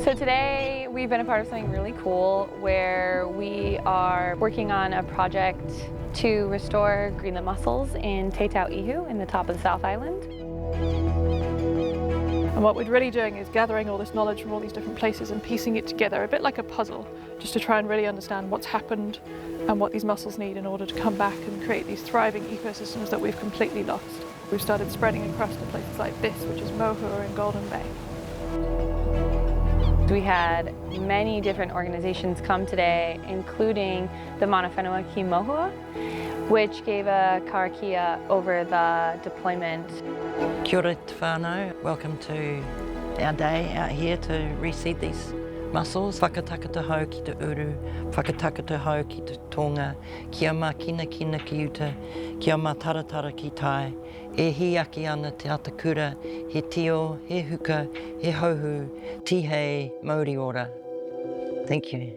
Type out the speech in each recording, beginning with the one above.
So today we've been a part of something really cool where we are working on a project to restore Greenland mussels in Te Tau Ihu in the top of the South Island. And what we're really doing is gathering all this knowledge from all these different places and piecing it together, a bit like a puzzle, just to try and really understand what's happened and what these mussels need in order to come back and create these thriving ecosystems that we've completely lost. We've started spreading across to places like this, which is Mohua and Golden Bay. We had many different organizations come today, including the Mana Whenua ki Mohua, which gave a karakia over the deployment. Kia ora te whānau. Welcome to our day out here to reseed these mussels. Whakatakata hau ki te uru, whakatakata hau ki te tonga, kia mā kina kina ki uta, kia mā taratara ki tai, e hi aki ana te atakura, he tio, he huka, he hauhu, tihei, mauri ora. Thank you.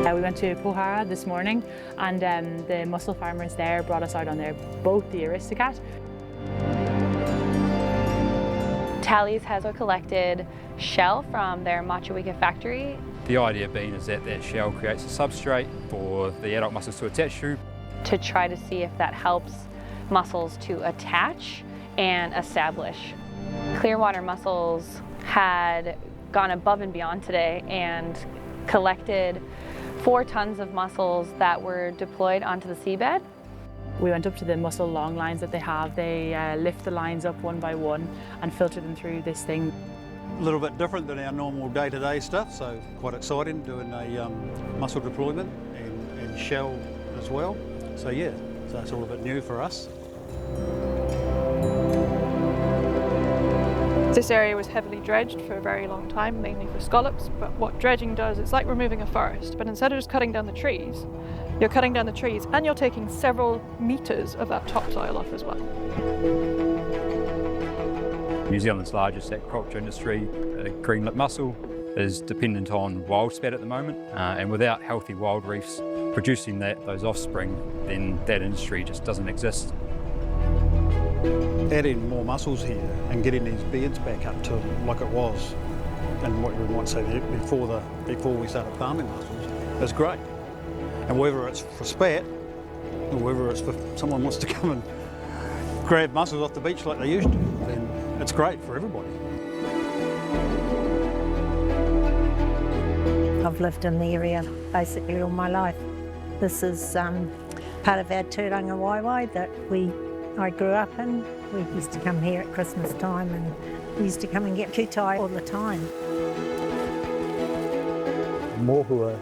We went to Pohara this morning and the mussel farmers there brought us out on their boat, the Aristocat. Tallies has collected shell from their Machawika factory. The idea being is that that shell creates a substrate for the adult mussels to attach to try to see if that helps mussels to attach and establish. Clearwater mussels had gone above and beyond today and collected 4 tons of mussels that were deployed onto the seabed. We went up to the mussel long lines that they have. They lift the lines up one by one and filter them through this thing. A little bit different than our normal day-to-day stuff, so quite exciting doing a mussel deployment and shell as well. So yeah, so it's a little bit new for us. This area was heavily dredged for a very long time, mainly for scallops, but what dredging does, it's like removing a forest, but instead of just cutting down the trees, you're cutting down the trees and you're taking several meters of that topsoil off as well. New Zealand's largest aquaculture industry, greenlet mussel, is dependent on wild spat at the moment, and without healthy wild reefs producing those offspring, then that industry just doesn't exist. Adding more mussels here and getting these beds back up to like it was, and what we might say before we started farming mussels, is great. And whether it's for spat, or whether it's for someone wants to come and grab mussels off the beach like they used to, then it's great for everybody. I've lived in the area basically all my life. This is part of our tūranga waiwai that I grew up in. We used to come here at Christmas time and we used to come and get kutai all the time. Mohua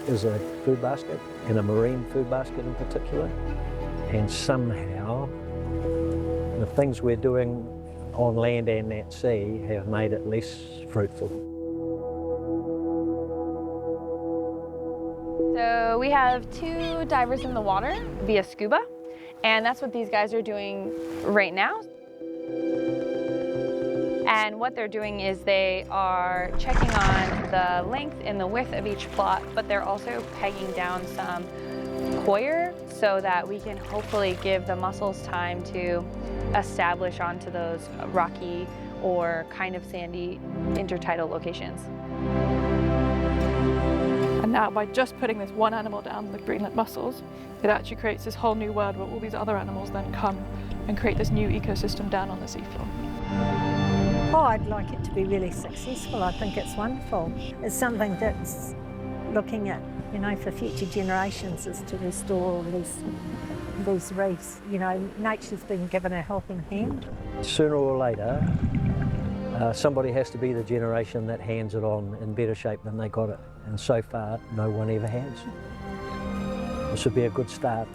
is a food basket, and a marine food basket in particular, and somehow the things we're doing on land and at sea have made it less fruitful. So we have 2 divers in the water via scuba, and that's what these guys are doing right now. And what they're doing is they are checking on the length and the width of each plot, but they're also pegging down some coir so that we can hopefully give the mussels time to establish onto those rocky or kind of sandy intertidal locations. And now by just putting this one animal down, the Greenland mussels, it actually creates this whole new world where all these other animals then come and create this new ecosystem down on the seafloor. Oh, I'd like it to be really successful. I think it's wonderful. It's something that's looking at, for future generations, is to restore all these reefs. Nature's been given a helping hand. Sooner or later, somebody has to be the generation that hands it on in better shape than they got it. And so far, no one ever has. This would be a good start.